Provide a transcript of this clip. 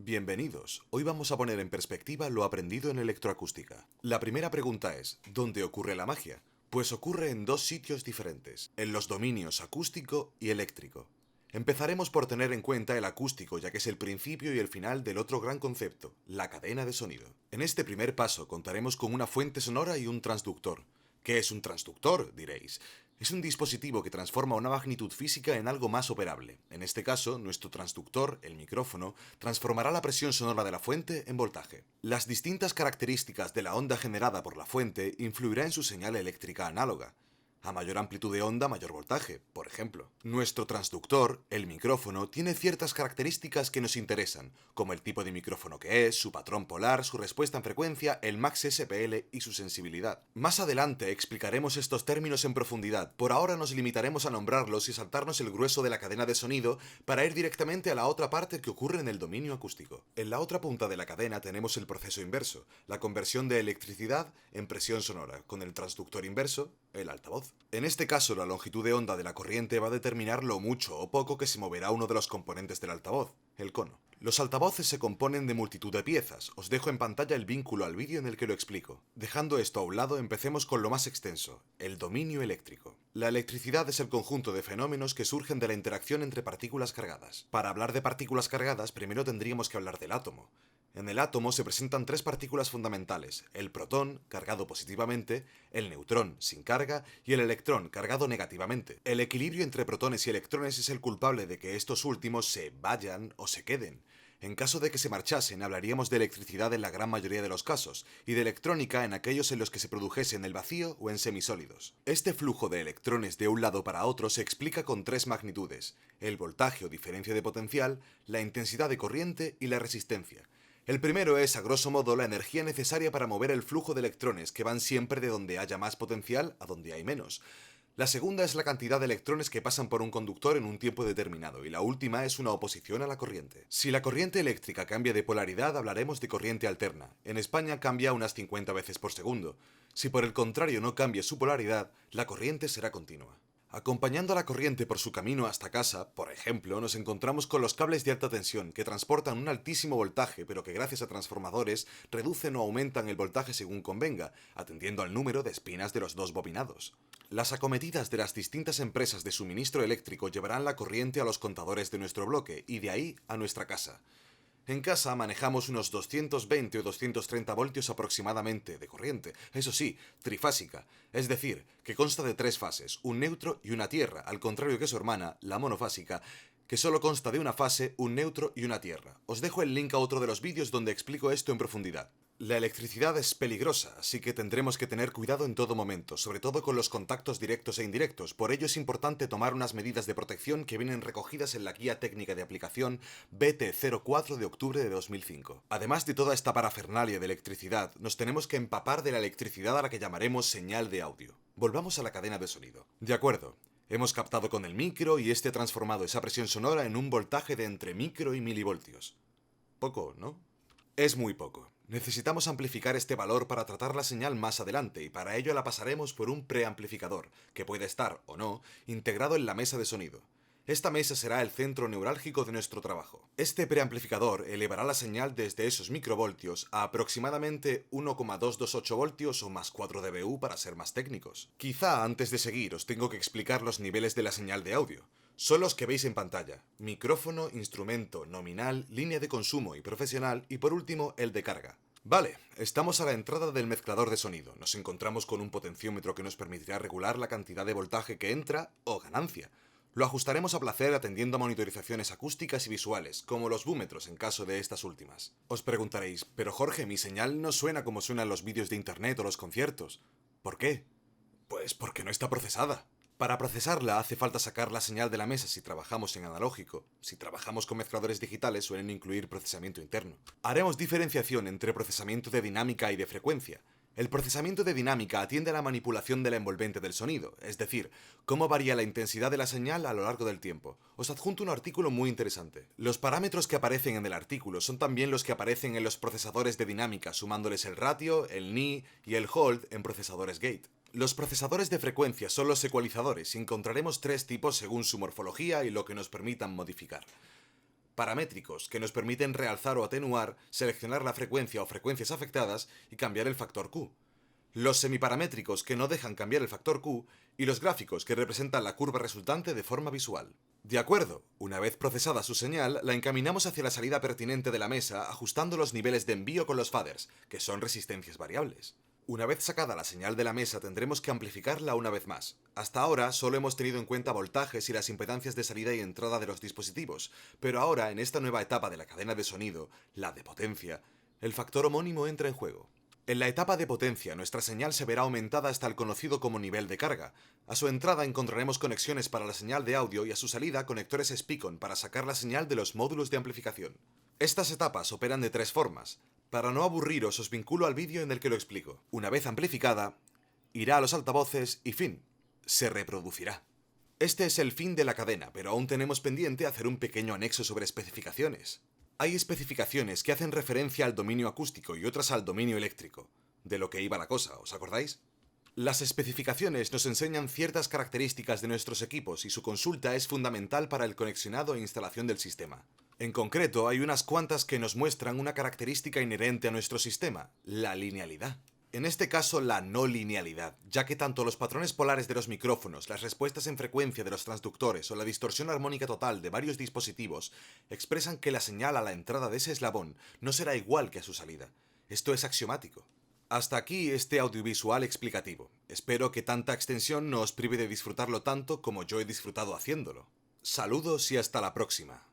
Bienvenidos. Hoy vamos a poner en perspectiva lo aprendido en electroacústica. La primera pregunta es, ¿dónde ocurre la magia? Pues ocurre en dos sitios diferentes, en los dominios acústico y eléctrico. Empezaremos por tener en cuenta el acústico, ya que es el principio y el final del otro gran concepto, la cadena de sonido. En este primer paso contaremos con una fuente sonora y un transductor. ¿Qué es un transductor?, diréis. Es un dispositivo que transforma una magnitud física en algo más operable. En este caso, nuestro transductor, el micrófono, transformará la presión sonora de la fuente en voltaje. Las distintas características de la onda generada por la fuente influirá en su señal eléctrica análoga. A mayor amplitud de onda, mayor voltaje, por ejemplo. Nuestro transductor, el micrófono, tiene ciertas características que nos interesan, como el tipo de micrófono que es, su patrón polar, su respuesta en frecuencia, el max SPL y su sensibilidad. Más adelante explicaremos estos términos en profundidad, por ahora nos limitaremos a nombrarlos y saltarnos el grueso de la cadena de sonido para ir directamente a la otra parte que ocurre en el dominio acústico. En la otra punta de la cadena tenemos el proceso inverso, la conversión de electricidad en presión sonora, con el transductor inverso, el altavoz. En este caso, la longitud de onda de la corriente va a determinar lo mucho o poco que se moverá uno de los componentes del altavoz, el cono. Los altavoces se componen de multitud de piezas. Os dejo en pantalla el vínculo al vídeo en el que lo explico. Dejando esto a un lado, empecemos con lo más extenso, el dominio eléctrico. La electricidad es el conjunto de fenómenos que surgen de la interacción entre partículas cargadas. Para hablar de partículas cargadas, primero tendríamos que hablar del átomo. En el átomo se presentan tres partículas fundamentales, el protón, cargado positivamente, el neutrón, sin carga, y el electrón, cargado negativamente. El equilibrio entre protones y electrones es el culpable de que estos últimos se vayan o se queden. En caso de que se marchasen, hablaríamos de electricidad en la gran mayoría de los casos, y de electrónica en aquellos en los que se produjese en el vacío o en semisólidos. Este flujo de electrones de un lado para otro se explica con tres magnitudes, el voltaje o diferencia de potencial, la intensidad de corriente y la resistencia. El primero es, a grosso modo, la energía necesaria para mover el flujo de electrones, que van siempre de donde haya más potencial a donde hay menos. La segunda es la cantidad de electrones que pasan por un conductor en un tiempo determinado, y la última es una oposición a la corriente. Si la corriente eléctrica cambia de polaridad, hablaremos de corriente alterna. En España cambia unas 50 veces por segundo. Si por el contrario no cambia su polaridad, la corriente será continua. Acompañando a la corriente por su camino hasta casa, por ejemplo, nos encontramos con los cables de alta tensión que transportan un altísimo voltaje, pero que gracias a transformadores reducen o aumentan el voltaje según convenga, atendiendo al número de espinas de los dos bobinados. Las acometidas de las distintas empresas de suministro eléctrico llevarán la corriente a los contadores de nuestro bloque y de ahí a nuestra casa. En casa manejamos unos 220 o 230 voltios aproximadamente de corriente, eso sí, trifásica, es decir, que consta de tres fases, un neutro y una tierra, al contrario que su hermana, la monofásica, que solo consta de una fase, un neutro y una tierra. Os dejo el link a otro de los vídeos donde explico esto en profundidad. La electricidad es peligrosa, así que tendremos que tener cuidado en todo momento, sobre todo con los contactos directos e indirectos. Por ello es importante tomar unas medidas de protección que vienen recogidas en la Guía Técnica de Aplicación BT04 de octubre de 2005. Además de toda esta parafernalia de electricidad, nos tenemos que empapar de la electricidad a la que llamaremos señal de audio. Volvamos a la cadena de sonido. De acuerdo. Hemos captado con el micro y este ha transformado esa presión sonora en un voltaje de entre micro y milivoltios. Poco, ¿no? Es muy poco. Necesitamos amplificar este valor para tratar la señal más adelante y para ello la pasaremos por un preamplificador, que puede estar, o no, integrado en la mesa de sonido. Esta mesa será el centro neurálgico de nuestro trabajo. Este preamplificador elevará la señal desde esos microvoltios a aproximadamente 1,228 voltios o más 4 dBu para ser más técnicos. Quizá antes de seguir os tengo que explicar los niveles de la señal de audio. Son los que veis en pantalla: micrófono, instrumento, nominal, línea de consumo y profesional, y por último el de carga. Vale, estamos a la entrada del mezclador de sonido. Nos encontramos con un potenciómetro que nos permitirá regular la cantidad de voltaje que entra o ganancia. Lo ajustaremos a placer atendiendo a monitorizaciones acústicas y visuales, como los búmetros en caso de estas últimas. Os preguntaréis, pero Jorge, mi señal no suena como suenan los vídeos de internet o los conciertos. ¿Por qué? Pues porque no está procesada. Para procesarla hace falta sacar la señal de la mesa si trabajamos en analógico. Si trabajamos con mezcladores digitales suelen incluir procesamiento interno. Haremos diferenciación entre procesamiento de dinámica y de frecuencia. El procesamiento de dinámica atiende a la manipulación de la envolvente del sonido, es decir, cómo varía la intensidad de la señal a lo largo del tiempo. Os adjunto un artículo muy interesante. Los parámetros que aparecen en el artículo son también los que aparecen en los procesadores de dinámica, sumándoles el ratio, el Ni y el hold en procesadores gate. Los procesadores de frecuencia son los ecualizadores y encontraremos tres tipos según su morfología y lo que nos permitan modificar. paramétricos, que nos permiten realzar o atenuar, seleccionar la frecuencia o frecuencias afectadas y cambiar el factor Q. Los semiparamétricos, que no dejan cambiar el factor Q, y los gráficos, que representan la curva resultante de forma visual. De acuerdo, una vez procesada su señal, la encaminamos hacia la salida pertinente de la mesa ajustando los niveles de envío con los faders, que son resistencias variables. Una vez sacada la señal de la mesa tendremos que amplificarla una vez más. Hasta ahora solo hemos tenido en cuenta voltajes y las impedancias de salida y entrada de los dispositivos, pero ahora en esta nueva etapa de la cadena de sonido, la de potencia, el factor homónimo entra en juego. En la etapa de potencia, nuestra señal se verá aumentada hasta el conocido como nivel de carga. A su entrada encontraremos conexiones para la señal de audio y a su salida conectores Speakon para sacar la señal de los módulos de amplificación. Estas etapas operan de tres formas. Para no aburriros os vinculo al vídeo en el que lo explico. Una vez amplificada, irá a los altavoces y fin, se reproducirá. Este es el fin de la cadena, pero aún tenemos pendiente hacer un pequeño anexo sobre especificaciones. Hay especificaciones que hacen referencia al dominio acústico y otras al dominio eléctrico. De lo que iba la cosa, ¿os acordáis? Las especificaciones nos enseñan ciertas características de nuestros equipos y su consulta es fundamental para el conexionado e instalación del sistema. En concreto, hay unas cuantas que nos muestran una característica inherente a nuestro sistema, la linealidad. En este caso, la no linealidad, ya que tanto los patrones polares de los micrófonos, las respuestas en frecuencia de los transductores o la distorsión armónica total de varios dispositivos expresan que la señal a la entrada de ese eslabón no será igual que a su salida. Esto es axiomático. Hasta aquí este audiovisual explicativo. Espero que tanta extensión no os prive de disfrutarlo tanto como yo he disfrutado haciéndolo. Saludos y hasta la próxima.